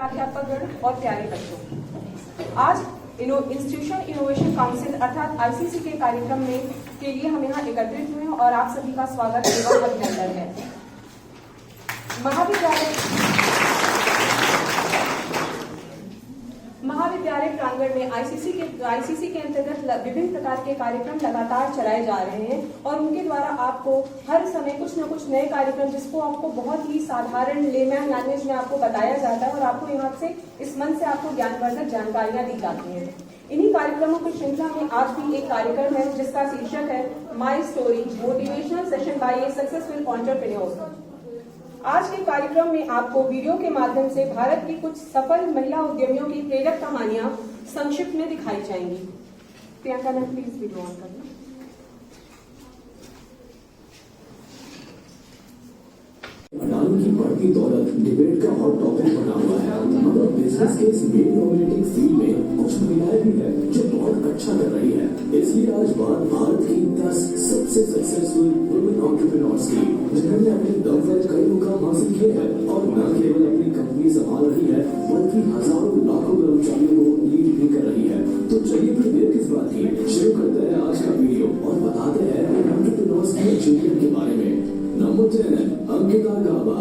प्राध्यापकगण और प्यारे बच्चों, आज इंस्टीट्यूशन इनोवेशन काउंसिल अर्थात आईसीसी के कार्यक्रम में के लिए हम यहाँ एकत्रित हुए हैं और आप सभी का स्वागत एवं अभिनंदन है। महाविद्यालय प्रांगण में आईसीसी के अंतर्गत विभिन्न प्रकार के कार्यक्रम लगातार चलाए जा रहे हैं और उनके द्वारा आपको हर समय कुछ न कुछ नए कार्यक्रम जिसको आपको बहुत ही साधारण लेमैन लैंग्वेज में आपको बताया जाता है और आपको यहाँ से इस मन से आपको ज्ञानवर्धक जानकारियां दी जाती हैं। इन्हीं कार्यक्रमों की श्रृंखला में आज भी एक कार्यक्रम है जिसका शीर्षक है my story motivational session by a successful entrepreneur. आज के कार्यक्रम में आपको वीडियो के माध्यम से भारत की कुछ सफल महिला उद्यमियों की प्रेरक कहानियां संक्षिप्त में दिखाई जाएंगी। प्रियंका ने प्लीज वीडियो ऑन कर लें। अडानी की बढ़ती दौलत डिबेट का हॉट टॉपिक बना हुआ है, मगर बिजनेस के इस मेल डोमिनेटिंग फील्ड में कुछ महिलाएं भी है जो बहुत अच्छा कर रही है। इसलिए आज बात भारत की 10 सबसे सक्सेसफुल वुमेन एंटरप्रेन्योर्स की, जिन्होंने अपने दम पर कई मुकाम हासिल किए हैं और न केवल अपनी कंपनी संभाल रही है बल्कि हजारों लाखों कर्मचारियों को लीड भी कर रही है। तो चलिए फिर देर किस बात की, शुरू करते हैं आज का वीडियो और बताते हैं एंटरप्रेन्योर्स के अचीवमेंट के बारे में। नंबर 10, अंकिता गाबा।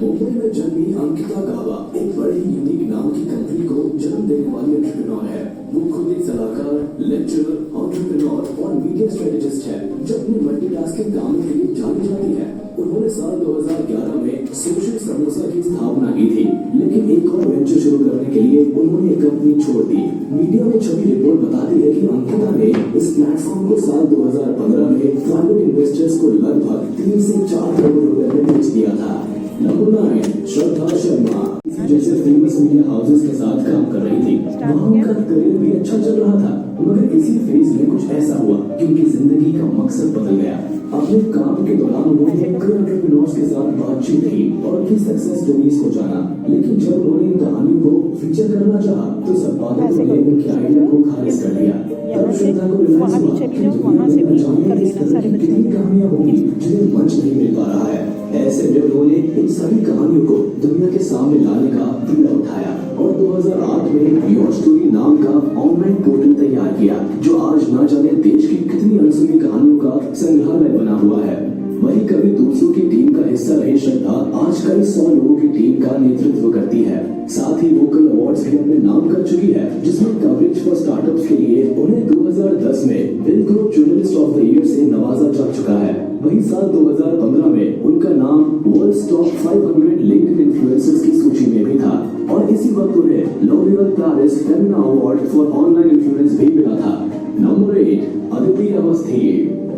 मुंबई में जन्मी अंकिता गाबा एक बड़ी यूनिक नाम की कंपनी को जन्म देने वाली एंटरप्रेन्योर है। वो खुद एक सलाहकार, लेक्चरर, एंटरप्रेन्योर और मीडिया स्ट्रेटेजिस्ट है जो अपनी मल्टीटास्किंग काम के लिए जानी जाती है। उन्होंने साल 2011 में सोशल समोसा की स्थापना की थी, लेकिन एक और वेंचर शुरू करने के लिए उन्होंने कंपनी छोड़ दी। मीडिया में छपी रिपोर्ट बताती है कि अंकिता ने इस प्लेटफॉर्म को साल 2015 में प्राइवेट इन्वेस्टर्स को लगभग 3 से 4 करोड़ रुपए में बेच दिया था। नंबर 9, श्रद्धा शर्मा जैसे फेमस मीडिया हाउसेस के साथ काम कर रही थी। वहाँ उनका करियर भी अच्छा चल रहा था, मगर इसी फेज में कुछ ऐसा हुआ कि उनकी जिंदगी का मकसद बदल गया। अपने काम के दौरान उन्होंने कई एंटरप्रेन्योर्स के साथ बातचीत की और उनकी सक्सेस स्टोरीज को जाना, लेकिन जब उन्होंने इन कहानियों को फीचर करना चाहा तो सब बातों को लेकर उनके आइडिया को खारिज कर दिया। तब श्रद्धा को रियलाइज हुआ कि कितनी कहानियां होंगी जिन्हें मंच नहीं मिल पा रहा है। ऐसे में उन्होंने इन सभी कहानियों को दुनिया के सामने लाने का बीड़ा उठाया और 2008 में योर स्टोरी नाम का ऑनलाइन पोर्टल तैयार किया, जो आज न जाने देश की कितनी अनसुनी कहानियों का संग्रहालय बना हुआ है। वहीं कभी दूसरों की टीम का हिस्सा रही श्रद्धा आज कई 100 लोगों की टीम का नेतृत्व करती है। साथ ही वो कई अवार्ड्स भी अपने नाम कर चुकी है, जिसमें कवरेज फॉर स्टार्टअप्स के लिए उन्हें 2010 में bill group journalist of the year से नवाजा जा चुका है। वहीं साल 2015 में उनका नाम वर्ल्ड टॉप 500 लिंक्डइन इन्फ्लुएंसर्स की सूची में भी था और इसी वक्त उन्हें L'Oreal Paris Femina award for online influence भी मिला था। नंबर 8, अदिति अवस्थी।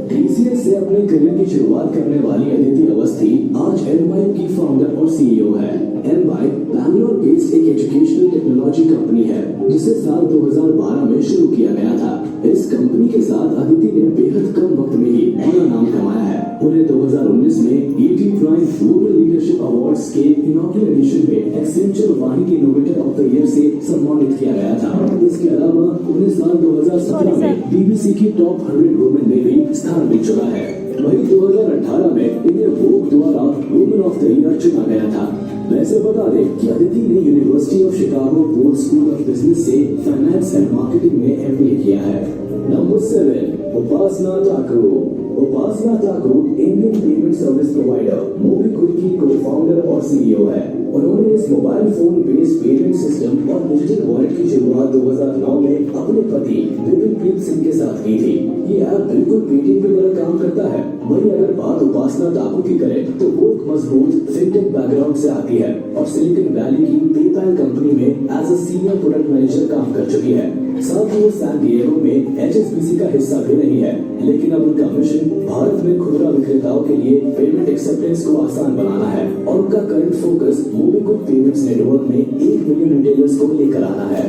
टीसीएस से अपने करियर की शुरुआत करने वाली अदिति अवस्थी आज एनवाई की फाउंडर और सीईओ है। एनवाई बैंगलोर बेस्ड एक एजुकेशनल टेक्नोलॉजी कंपनी है जिसे साल 2012 में शुरू किया गया था। इस कंपनी के साथ अदिति ने बेहद कम वक्त में ही बड़ा नाम कमाया है। उन्हें 2019 में ET Prime global leadership awards के इनॉग्रेल एडिशन में एक्सेंचर वाहिनी इनोवेटर ऑफ द ईयर से सम्मानित किया गया था। इसके अलावा उन्हें साल 2017 में BBC की टॉप 100 वुमेन में भी स्थान मिल चुका है। वहीं 2018 में इन्हें वोग द्वारा वुमेन ऑफ द ईयर चुना गया था। वैसे बता दें कि अदिति ने university of Chicago Booth school of business से फाइनेंस एंड मार्केटिंग में MBA किया है। Number 7, Upasana Thakur. Upasana Thakur Indian payment service provider MobiKwik की को-फाउंडर और सीईओ है। उन्होंने इस mobile phone based payment system और डिजिटल वॉलेट की शुरुआत 2009 में अपने पति विपिन सिंह के साथ की थी। ये ऐप बिल्कुल पेटीएम की तरह काम करता है। वहीं अगर बात उपासना ठाकुर की करें तो वो एक मजबूत फिनटेक बैकग्राउंड से आती है और सिलिकॉन वैली की पेपैल कंपनी में as a senior product manager काम कर चुकी है। साथ ही वो सैन डिएगो में HSBC का हिस्सा भी नहीं है, लेकिन अब उनका मिशन भारत में खुदरा विक्रेताओं के लिए पेमेंट एक्सेप्टेंस को आसान बनाना है और उनका current focus MobiKwik payments network में 1 मिलियन रिटेलर्स को लेकर आना है।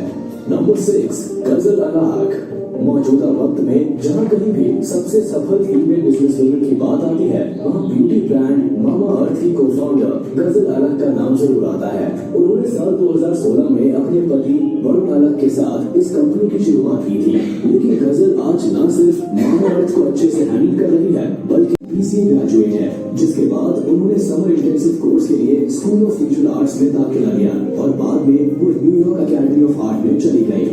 नंबर 6, गजल अलाक। मौजूदा वक्त में जहाँ कहीं भी सबसे सफल फीमेल बिजनेस वुमेन की बात आती है, वहाँ ब्यूटी ब्रांड मामा अर्थ की को-फाउंडर गजल अलग का नाम जरूर आता है। उन्होंने साल 2016 में अपने पति वरुण अलग के साथ इस कंपनी की शुरुआत की थी, लेकिन गजल आज न सिर्फ मामा अर्थ को अच्छे से हैंडल कर रही है बल्कि BCA ग्रेजुएट है, जिसके बाद उन्होंने समर इंटेंसिव कोर्स के लिए स्कूल ऑफ फ्यूचर आर्ट्स में दाखिला लिया और बाद में न्यूयॉर्क अकेडमी ऑफ आर्ट में चली गई।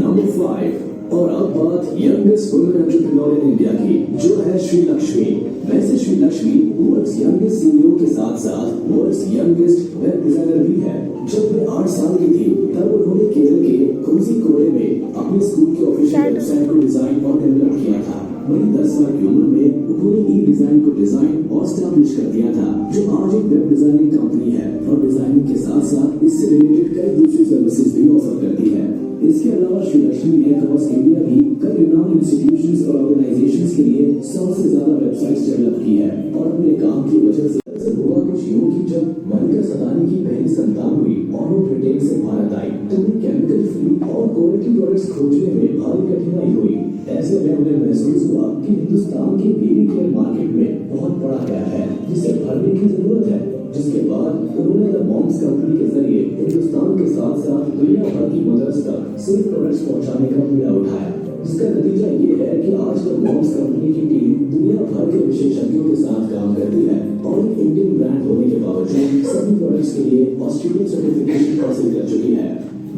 नंबर 5। और अब बात youngest women entrepreneur in India की, जो है श्री लक्ष्मी। वैसे Shri Lakshmi world's youngest CEO के साथ साथ वर्ल्ड्स यंगेस्ट वेब डिजाइनर भी है। जब वे 8 साल की थी तब उन्होंने केरल के कोझिकोडे में अपने स्कूल की ऑफिशियल वेबसाइट को डिजाइन और डेवलप किया था। वहीं 10 साल की उम्र में उन्होंने ई डिजाइन को डिजाइन और स्टैब्लिश कर दिया था, जो आज एक वेब डिजाइनिंग कंपनी है और डिजाइनिंग के साथ साथ इससे रिलेटेड कई दूसरी सर्विसेज भी ऑफर करती है। इसके अलावा श्री लक्ष्मी ने अक्रॉस इंडिया भी कई रिनाउंड इंस्टीट्यूशंस और ऑर्गेनाइजेशंस के लिए 100 से ज्यादा वेबसाइट्स डेवलप की है और अपने काम की वजह से हुआ कुछ यूं कि जब मलिका सदानी की पहली संतान हुई और वो ब्रिटेन से भारत आई तो उन्हें केमिकल फ्री और क्वालिटी प्रोडक्ट्स खोजने में भारी कठिनाई हुई। ऐसे में उन्हें महसूस हुआ कि हिंदुस्तान की बेबी केयर मार्केट में बहुत बड़ा गैप है जिसे भरने की जरूरत है। जिसके बाद उन्होंने द मॉम्स कंपनी के जरिए हिंदुस्तान के साथ साथ दुनिया भर की मदर्स तक सिर्फ प्रोडक्ट्स पहुंचाने का बीड़ा उठाया। इसका नतीजा ये है कि आज द मॉम्स कंपनी की टीम दुनिया भर के विशेषज्ञों के साथ काम करती है और इंडियन ब्रांड होने के बावजूद सभी प्रोडक्ट्स के लिए ऑस्ट्रेलियन सर्टिफिकेशन हासिल कर चुकी है।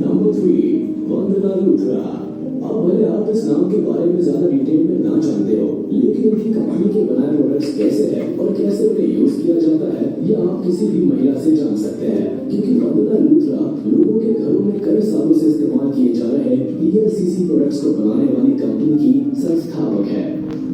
नंबर 3, वंदना लूथरा। अब भले आप इस नाम के बारे में ज्यादा डिटेल में ना जानते हो, लेकिन इनकी कंपनी के बनाए प्रोडक्ट्स कैसे है और कैसे उन्हें यूज किया जाता है ये आप किसी भी महिला से जान सकते हैं, क्योंकि वंदना लूथरा लोगों के घरों में कई सालों से इस्तेमाल किए जा रहे BLCC प्रोडक्ट्स को बनाने वाली कंपनी की संस्थापक है।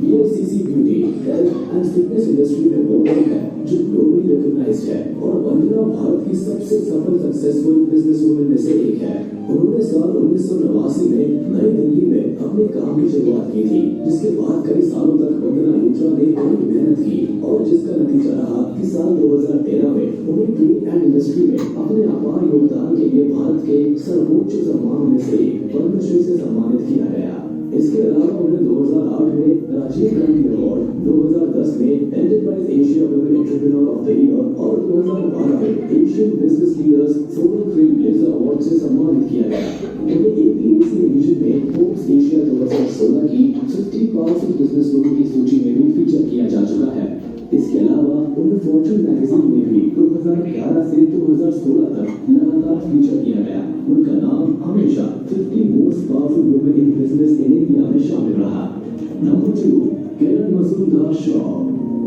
BLCC beauty, health and fitness industry में वो वर्क है जो ग्लोबली रिकॉग्नाइज्ड है और वंदना भारत की सबसे सफल सक्सेसफुल बिजनेस वुमेन में से एक है। उन्होंने साल 1989 में नई दिल्ली में अपने काम की शुरुआत की थी, जिसके बाद कई सालों तक वंदना लूथरा ने बहुत मेहनत की और जिसका नतीजा रहा कि साल 2013 में उन्हें ट्रेड एंड इंडस्ट्री में अपने अपार योगदान के लिए भारत के सर्वोच्च सम्मान में से पद्मश्री से सम्मानित किया गया। इसके अलावा उन्हें 2008 में राजीव गांधी अवार्ड, 2010 में enterprise Asia women entrepreneur of the year और 2012 में Asian business leaders forum trail blazer award से सम्मानित किया गया। उन्हें APAC रीजन में फोर्ब्स एशिया 2016 की 50 पावरफुल बिजनेस वुमेन की सूची में भी फीचर किया जा चुका है। इसके अलावा उन्हें फॉर्च्यून मैगजीन में भी 2011 से 2016 तक लगातार फीचर किया गया। उनका नाम हमेशा 50 most powerful women in business in India में शामिल रहा। नंबर 2, किरण मजूमदार शॉ।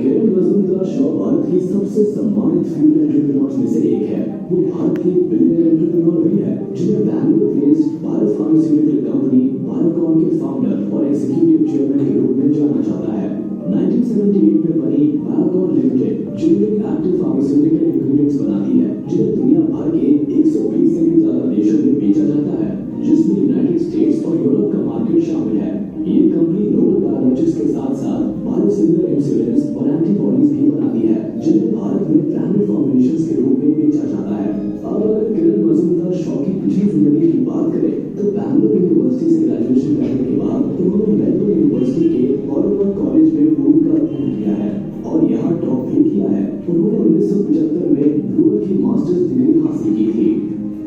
किरण मजूमदार शॉ भारत की सबसे सम्मानित फीमेल एंटरप्रेन्योर्स में से एक है। वो भारत की बिलियनर एंटरप्रेन्योर भी है, जिन्हें Bangalore based bio pharmaceutical company Biocon के फाउंडर और एग्जीक्यूटिव चेयरमैन के रूप में जाना जाता है। 1978 में बनी Biocon limited generic active pharmaceutical ingredients बनाती है, जिन्हें दुनिया भर के 120 से भी ज्यादा देशों में बेचा जाता है, जिसमें यूनाइटेड स्टेट्स और यूरोप का मार्केट शामिल है। ये कंपनी नोवल बायोलॉजिक्स के साथ साथ बायोसिमिलर इंसुलिन्स और एंटीबॉडीज भी बनाती है, जिन्हें भारत में ब्रांडेड फॉर्मुलेशंस के रूप में बेचा जाता है। अब अगर किरण मजूमदार शॉ की पिछली जिंदगी की बात करें तो बैंगलोर यूनिवर्सिटी से ग्रेजुएशन करने के बाद उन्होंने मेलबर्न यूनिवर्सिटी के ऑलिवर कॉलेज में ब्लूम का अध्ययन किया है और यहाँ टॉप भी किया है। उन्होंने 1975 में ब्लूम की मास्टर्स डिग्री हासिल की थी।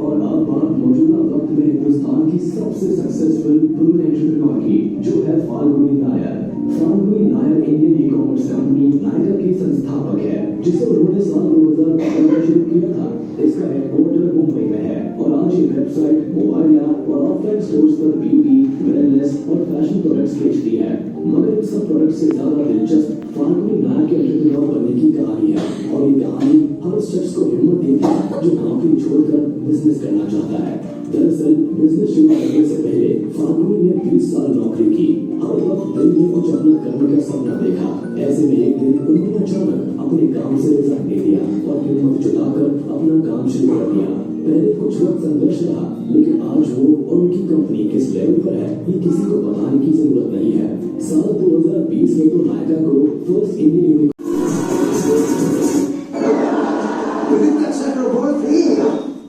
और अब बात मौजूदा वक्त में हिंदुस्तान की सबसे सक्सेसफुल वुमेन एंटरप्रेन्योर की, जो है Falguni Nair. Falguni Nair Indian e commerce company Nykaa की संस्थापक है, जिसे उन्होंने साल 2012 में शुरू किया था। इसका हेडक्वार्टर मुंबई में है और आज ये वेबसाइट, मोबाइल ऐप और ऑफलाइन स्टोर्स पर ब्यूटी, वेलनेस और फैशन प्रोडक्ट्स बेचती है। मगर इन सब प्रोडक्ट्स से ज्यादा दिलचस्प फाल्गुनी नायर के एंटरप्रेन्योर बनने की कहानी है और ये कहानी हर शख्स को हिम्मत देती है जो नौकरी छोड़कर बिजनेस करना चाहता है। दरअसल बिजनेस शुरू करने से पहले फाल्गुनी ने 20 साल नौकरी की। हर वक्त दिल में कुछ अपना करने का सपना देखा। ऐसे में एक दिन उन्होंने अचानक अपने काम से रिजाइन दे दिया और हिम्मत जुटाकर अपना काम शुरू कर दिया। पहले कुछ वक्त संघर्ष रहा, लेकिन आज वो और उनकी कंपनी किस लेवल पर है ये किसी को बताने की जरूरत नहीं है। साल 2020 में तो नायका को फर्स्ट इंडियन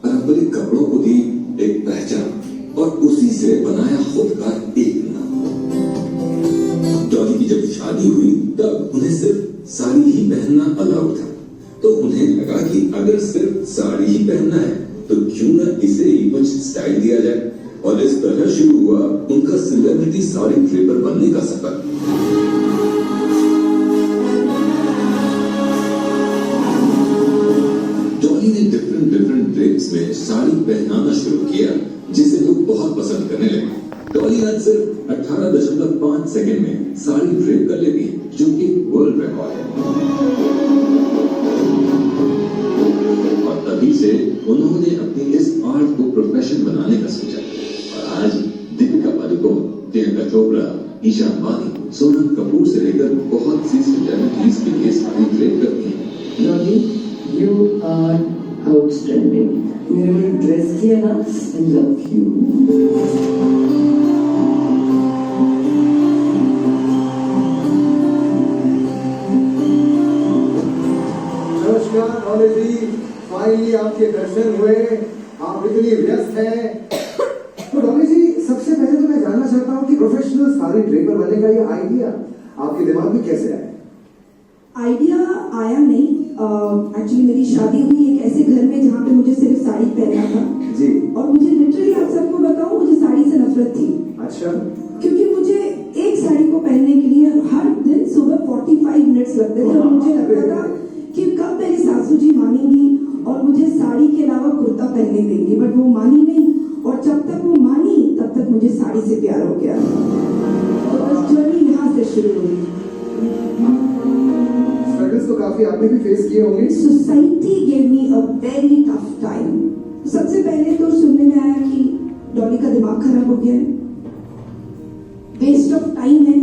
पारंपरिक कपड़ों को दी एक पहचान और उसी से बनाया खुद का एक नाम। डॉली की जब शादी हुई तब उन्हें सिर्फ साड़ी ही पहनना अलाउड था, तो उन्हें लगा कि अगर सिर्फ साड़ी ही पहनना है तो क्यों न इसे ही कुछ स्टाइल दिया जाए। और इस तरह शुरू हुआ उनका सेलिब्रिटी साड़ी ड्रेपर बनने का सफर। डॉली ने डिफरेंट ड्रेप्स में साड़ी पहनाना शुरू किया जिसे लोग बहुत पसंद करने लगे। डॉली आज सिर्फ 18.5 सेकंड में साड़ी ड्रेप कर लेती है, जो कि वर्ल्ड रिकॉर्ड है। और तभी से उन्होंने अपनी इस आर्ट को प्रोफेशन बनाने का सोचा और आज दीपिका पादुकोण, प्रियंका चोपड़ा, ईशा अंबानी, सोनम कपूर से लेकर बहुत सी सेलिब्रिटीज के लिए साड़ी ड्रेप करती हैं। Dolly, you are outstanding. मेरे लिए ड्रेस किया ना, I love you. नमस्कार डॉली जी, फाइनली आपके दर्शन हुए। आप इतनी व्यस्त हैं। तो डॉली जी, सबसे पहले तो मैं जानना चाहता हूँ कि प्रोफेशनल साड़ी ड्रेपर बनने का ये आइडिया आपके दिमाग में कैसे आया? आइडिया आया नहीं, एक्चुअली मेरी शादी हुई एक ऐसे घर में जहाँ पे मुझे सिर्फ साड़ी पहनना था जी। और मुझे लिटरली आप सबको बताऊं, मुझे साड़ी से नफरत थी। अच्छा। क्योंकि मुझे एक साड़ी को पहनने के लिए हर दिन सुबह 45 मिनट्स लगते थे और मुझे लगता था कि कब मेरी सासू जी मानेंगी और मुझे साड़ी के अलावा कुर्ता पहनने देंगी, बट वो मानी नहीं। और जब तक वो मानी तब तक मुझे साड़ी से प्यार हो गया। तो बस जर्नी यहाँ से शुरू हुई। स्ट्रगल्स तो काफी आपने भी फेस किए होंगे। Society gave me a very tough time. सबसे पहले तो सुनने में आया कि डॉली का दिमाग खराब हो गया है, वेस्ट ऑफ टाइम है,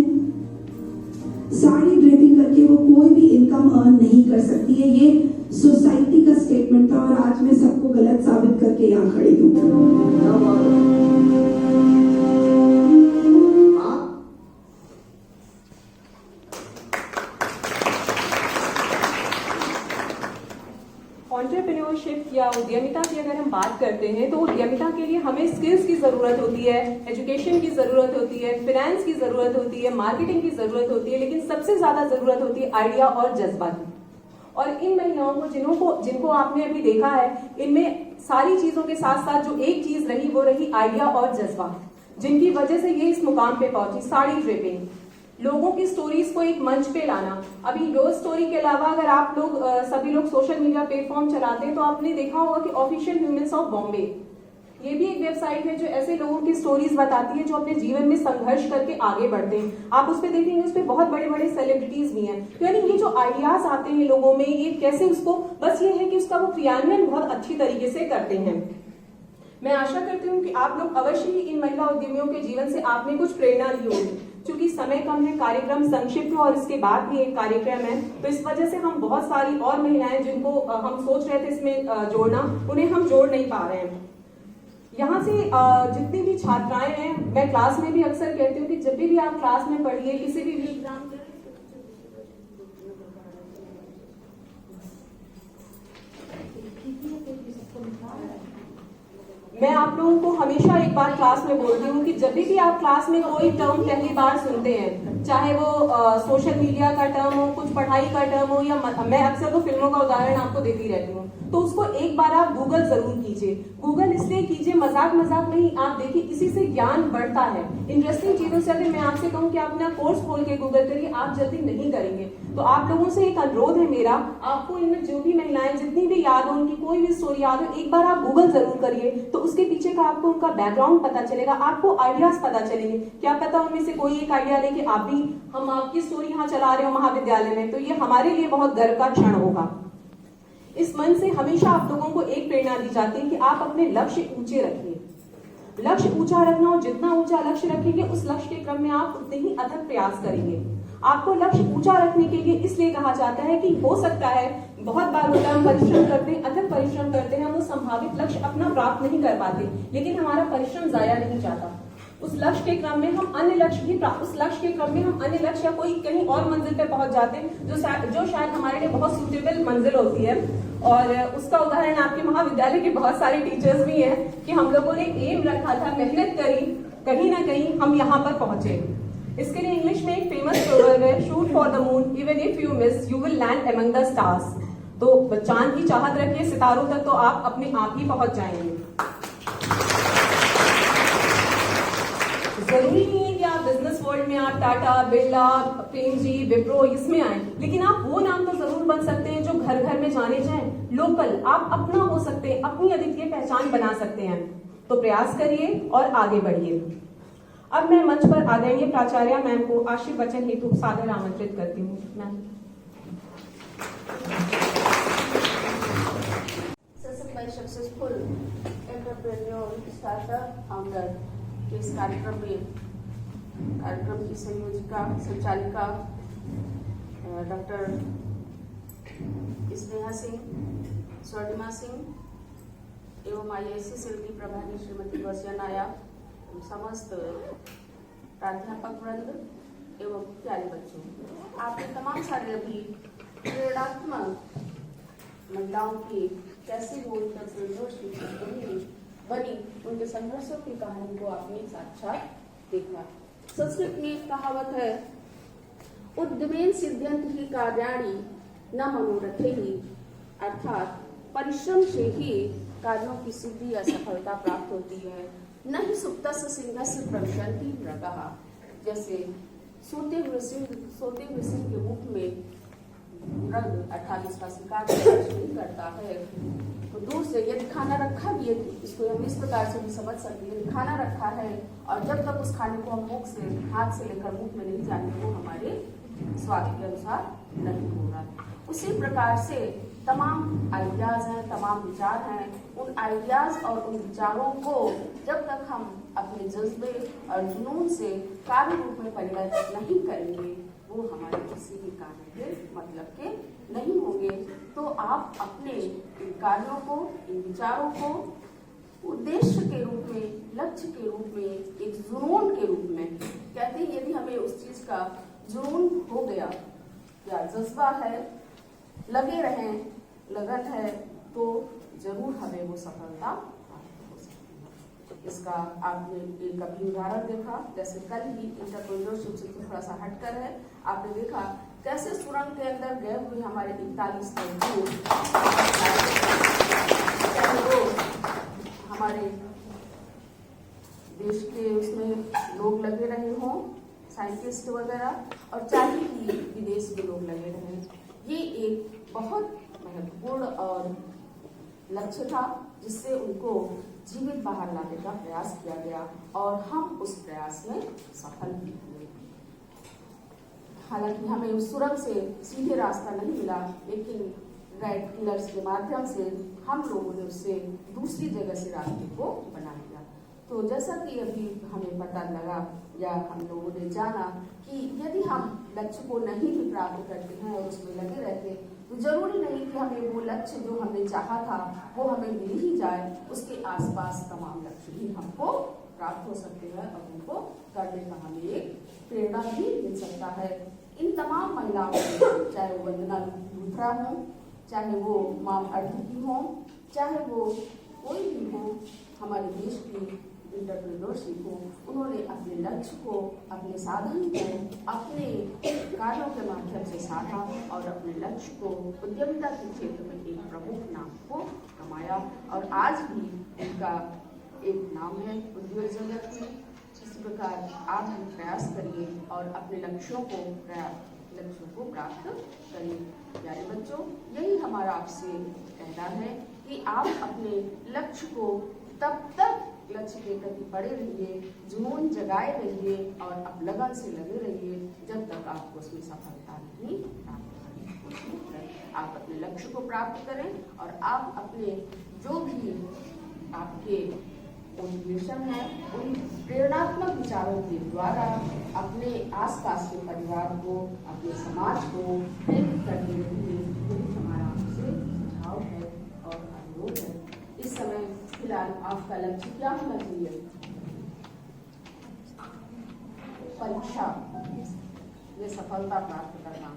साड़ी ड्रेपिंग करके वो कोई भी इनकम अर्न नहीं कर सकती है। ये सोसाइटी का स्टेटमेंट था और आज मैं सबको गलत साबित करके यहाँ खड़ी हूँ। क्या बात है? आप एंटरप्रेन्योरशिप या उद्यमिता की अगर हम बात करते हैं तो उद्यमिता के लिए हमें स्किल्स की जरूरत होती है, एजुकेशन की जरूरत होती है, फाइनेंस की जरूरत होती है, मार्केटिंग की जरूरत होती है, लेकिन सबसे ज्यादा जरूरत होती है आइडिया और जज्बा की। और इन महिलाओं को जिनको आपने अभी देखा है, इनमें सारी चीजों के साथ साथ जो एक चीज रही वो रही आइडिया और जज्बा, जिनकी वजह से ये इस मुकाम पे पहुंची। साड़ी ड्रेपिंग, लोगों की स्टोरीज को एक मंच पे लाना। अभी योर स्टोरी के अलावा अगर आप लोग सभी लोग सोशल मीडिया प्लेटफॉर्म चलाते हैं तो आपने देखा होगा कि ऑफिशियल ह्यूमंस ऑफ बॉम्बे, ये भी एक वेबसाइट है जो ऐसे लोगों की स्टोरीज बताती है जो अपने जीवन में संघर्ष करके आगे बढ़ते हैं। आप उस पर देखेंगे, उस पर बहुत बड़े बड़े सेलिब्रिटीज भी हैं। तो यानी ये जो आइडियाज आते हैं लोगों में, ये कैसे उसको, बस ये है कि उसका वो क्रियान्वयन बहुत अच्छी तरीके से करते हैं। मैं आशा करती हूँ कि आप लोग अवश्य ही इन महिला उद्यमियों के जीवन से आपने कुछ प्रेरणा ली होगी। क्योंकि समय कम है, कार्यक्रम संक्षिप्त है और इसके बाद भी एक कार्यक्रम है, तो इस वजह से हम बहुत सारी और महिलाएं जिनको हम सोच रहे थे इसमें जोड़ना, उन्हें हम जोड़ नहीं पा रहे हैं। यहाँ से जितनी भी छात्राएं हैं, मैं क्लास में भी अक्सर कहती हूँ कि जब भी आप क्लास में पढ़िए, किसी भी एग्जाम, मैं आप लोगों को हमेशा एक बार क्लास में बोलती हूँ कि जब भी आप क्लास में कोई टर्म पहली बार सुनते हैं, चाहे वो सोशल मीडिया का टर्म हो, कुछ पढ़ाई का टर्म हो, या मैं अक्सर तो फिल्मों का उदाहरण आपको देती रहती हूँ, तो उसको एक बार आप गूगल जरूर कीजिए। गूगल इसलिए कीजिए, मजाक मजाक नहीं, आप देखिए इसी से ज्ञान बढ़ता है। इंटरेस्टिंग चीजों से अगर मैं आपसे कहूँ कि आप अपना कोर्स खोल के गूगल करिए, आप जल्दी नहीं करेंगे। तो आप लोगों से एक अनुरोध है मेरा, आपको इनमें जो भी महिलाएं जितनी भी याद हो, उनकी कोई भी स्टोरी याद हो, एक बार आप गूगल जरूर करिए, तो उसके पीछे का आपको उनका बैकग्राउंड पता चलेगा, आपको आइडियाज पता चलेंगे। क्या पता उनमें से कोई एक आइडिया लेके आप भी, हम आपकी स्टोरी यहाँ चला रहे हो महाविद्यालय में, तो ये हमारे लिए बहुत गर्व का क्षण होगा। इस मन से हमेशा आप लोगों को एक प्रेरणा दी जाती है कि आप अपने लक्ष्य ऊंचे रखिए। लक्ष्य ऊंचा रखना, और जितना ऊंचा लक्ष्य रखेंगे उस लक्ष्य के क्रम में आप उतने ही अथक प्रयास करेंगे। आपको लक्ष्य ऊंचा रखने के लिए इसलिए कहा जाता है कि हो सकता है बहुत बार होता है, हम परिश्रम करते हैं, अथक परिश्रम करते हैं, हम वो संभावित लक्ष्य अपना प्राप्त नहीं कर पाते, लेकिन हमारा परिश्रम जाया नहीं जाता। उस लक्ष्य के क्रम में हम अन्य लक्ष्य भी उस लक्ष्य के क्रम में हम अन्य लक्ष्य या कोई कहीं और मंजिल पे पहुंच जाते हैं जो शायद हमारे लिए बहुत सूटेबल मंजिल होती है। और उसका उदाहरण आपके महाविद्यालय के बहुत सारे टीचर्स भी हैं कि हम लोगों ने एम रखा था, मेहनत करी, कहीं ना कहीं हम यहाँ पर पहुंचे। इसके लिए इंग्लिश में एक फेमस प्रोवर्ब है, shoot for the moon even if you miss you will land among the stars. तो चांद की चाहत रखिए, सितारों तक तो आप अपने आप ही पहुंच जाएंगे। जरूरी नहीं है कि आप बिजनेस वर्ल्ड में आप टाटा, बिरला, प्रेमजी, विप्रो इसमें आए, लेकिन आप वो नाम तो जरूर बन सकते हैं जो घर घर में जाने जाएं। लोकल आप अपना हो सकते हैं, अपनी अद्वितीय पहचान बना सकते हैं। तो प्रयास करिए और आगे बढ़िए। अब मैं मंच पर आदरणीय प्राचार्य मैम को आशीर्वचन हेतु सादर आमंत्रित करती हूँ। Ma'am. by successful entrepreneur startup founder के इस कार्यक्रम की संयोजिका संचालिका डॉक्टर स्नेहा सिंह, स्वर्णिमा सिंह एवं IISc सेल की प्रभारी श्रीमती वर्षा नायक, समस्त प्राध्यापक वृंद एवं प्यारे बच्चों, आपने तमाम सारे अभी प्रेरणात्मक महिलाओं की कैसी वो बनी उनके संघर्षों की कहानी को आपने साक्षात देखा। संस्कृत में एक कहावत है, उद्यमेन सिद्ध्यन्ति ही कार्याणि न मनोरथे ही, अर्थात परिश्रम से ही कार्यों की सिद्धि या सफलता प्राप्त होती है, न ही सुप्तस्य सिंहस्य प्रविशन्ति मृगः। जैसे सोते हुए सिंह के मुख में मृग अर्थात इसका शिकार नहीं करता है, तो दूर से यदि खाना रखा भी है, इसको हम इस प्रकार से भी समझ सकते हैं, खाना रखा है और जब तक उस खाने को हम मुख से हाथ से लेकर मुख में नहीं जाएंगे वो हमारे स्वाद के अनुसार नहीं होगा। उसी प्रकार से तमाम आइडियाज हैं, तमाम विचार हैं, उन आइडियाज और उन विचारों को जब तक हम अपने जज्बे और जुनून से कार्य रूप में परिवर्तित नहीं करेंगे वो हमारे किसी भी कार्य के मतलब के नहीं होंगे। तो आप अपने इन कार्यों को, इन विचारों को उद्देश्य के रूप में, लक्ष्य के रूप में, एक जुनून के रूप में, कहते हैं यदि हमें उस चीज का जुनून हो गया या जज्बा है, लगे रहें, लगन है, तो जरूर हमें वो सफलता प्राप्त हो सकती है। इसका आपने एक अभी उदाहरण देखा, जैसे कल ही एंटरप्रेन्योरशिप से थोड़ा सा हटकर है, आपने देखा कैसे सुरंग के अंदर गए हुए हमारे 41 मजदूर हमारे देश के उसमें लोग लगे रहे हों, साइंटिस्ट वगैरह, और चाहे ही विदेश के लोग लगे रहे। ये एक बहुत महत्वपूर्ण और लक्ष्य था जिससे उनको जीवित बाहर लाने का प्रयास किया गया और हम उस प्रयास में सफल भी हुए। हालांकि हमें उस सुरंग से सीधे रास्ता नहीं मिला, लेकिन राइट किलर्स के माध्यम से हम लोगों ने उससे दूसरी जगह से रास्ते को बना लिया। तो जैसा कि अभी हमें पता लगा या हम लोगों ने जाना कि यदि हम लक्ष्य को नहीं भी प्राप्त करते हैं और उसमें लगे रहते, तो जरूरी नहीं कि हमें वो लक्ष्य जो हमने चाहा था वो हमें मिल ही जाए, उसके आसपास तमाम लक्ष्य भी हमको प्राप्त हो सकते हैं और उनको करने का हमें एक प्रेरणा भी मिल सकता है। इन तमाम महिलाओं को, चाहे वो वंदना लूथरा हो, चाहे वो मां अर्जुकी हो, चाहे वो कोई भी हो, हमारे देश की एंटरप्रेन्योरशिप को, उन्होंने अपने लक्ष्य को, अपने साधन को अपने कार्यों के माध्यम से साधा और अपने लक्ष्य को उद्यमिता के क्षेत्र में एक प्रमुख नाम को कमाया। और आज भी इनका एक नाम है उद्योग जगत में। इसी प्रकार आप भी प्रयास करिए और अपने लक्ष्यों को प्राप्त करिए। प्यारे बच्चों, यही हमारा आपसे कहना है कि आप अपने लक्ष्य को तब तक लक्ष्य के प्रति पड़े रहिए, जुनून जगाए रहिए और अब लगन से लगे रहिए जब तक आपको उसमें सफलता नहीं प्राप्त करें। आप अपने लक्ष्य को प्राप्त करें और आप अपने जो भी आपके मोटिवेशन है उन प्रेरणात्मक विचारों के द्वारा अपने आसपास के परिवार को, अपने समाज को प्रेरित करने के लिए हमारा आपसे सुझाव है और अनुरोध है। इस समय फिलहाल आपका लक्ष्य क्या होना चाहिए? परीक्षा में सफलता प्राप्त करना,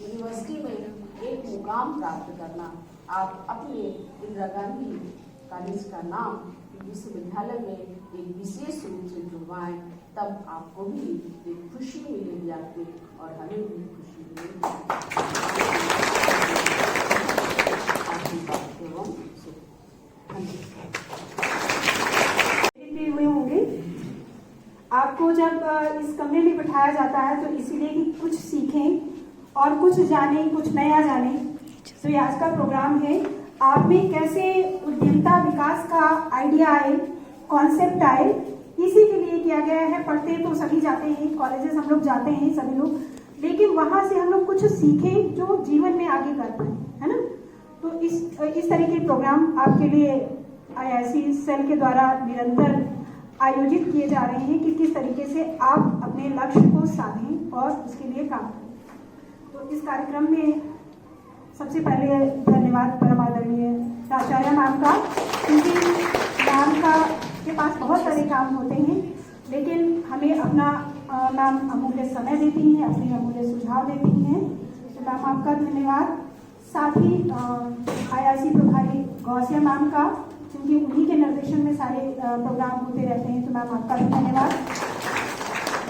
यूनिवर्सिटी में एक मुकाम प्राप्त करना। आप अपने इंदिरा गांधी कॉलेज का नाम विश्वविद्यालय में एक विशेष रूप से जुड़वाएं, तब आपको भी एक खुशी मिलेगी आपकी और हमें भी खुशी मिलेगी। हुए होंगे। आपको जब इस कमरे में बिठाया जाता है तो इसीलिए कि कुछ सीखें और कुछ जानें, कुछ नया जानें। तो ये आज का प्रोग्राम है। आप में कैसे उद्यमिता विकास का आइडिया आए कॉन्सेप्ट आए, इसी के लिए किया गया है। पढ़ते तो सभी जाते हैं, कॉलेजेस हम लोग जाते हैं सभी लोग, लेकिन वहां से हम लोग कुछ सीखें जो जीवन में आगे कर पाए, है ना। तो इस तरह के प्रोग्राम आपके लिए IIC सेल के द्वारा निरंतर आयोजित किए जा रहे हैं कि किस तरीके से आप अपने लक्ष्य को साधें और उसके लिए काम करें। तो इस कार्यक्रम में सबसे पहले धन्यवाद परम आदरणीय प्राचार्य मैम का, क्योंकि मैम के पास बहुत सारे काम होते हैं, लेकिन हमें अपना मैम अमूल्य समय देती हैं, अपने अमूल्य सुझाव देती हैं। तो मैम आपका धन्यवाद। साथ ही IIC प्रभारी गौसिया मैम का, क्योंकि उन्हीं के निर्देशन में सारे प्रोग्राम होते रहते हैं, तो मैम आपका भी धन्यवाद।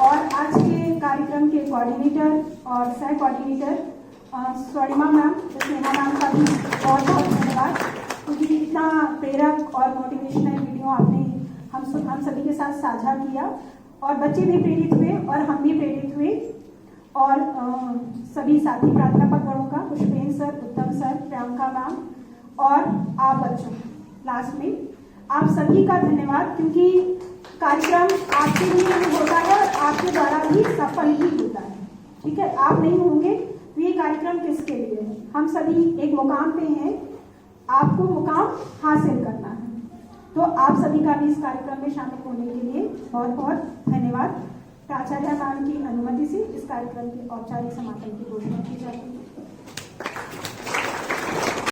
और आज के कार्यक्रम के कोऑर्डिनेटर और सह coordinator Swarnima ma'am, Sneha ma'am का भी बहुत बहुत धन्यवाद, क्योंकि इतना प्रेरक और मोटिवेशनल वीडियो आपने हम सभी के साथ साझा किया और बच्चे भी प्रेरित हुए और हम भी प्रेरित हुए। और सभी साथी प्राध्यापक गणों का, पुष्पेन सर, उत्तम सर, प्रियंका मैम और आप बच्चों, लास्ट में आप सभी का धन्यवाद, क्योंकि कार्यक्रम आपके लिए भी होता है और आपके द्वारा भी सफल ही होता है। ठीक है, आप नहीं होंगे तो ये कार्यक्रम किसके लिए है। हम सभी एक मुकाम पे हैं, आपको मुकाम हासिल करना है। तो आप सभी का भी इस कार्यक्रम में शामिल होने के लिए बहुत बहुत धन्यवाद। प्राचार्य मैम की अनुमति से इस कार्यक्रम के औपचारिक समापन की घोषणा की जाती है।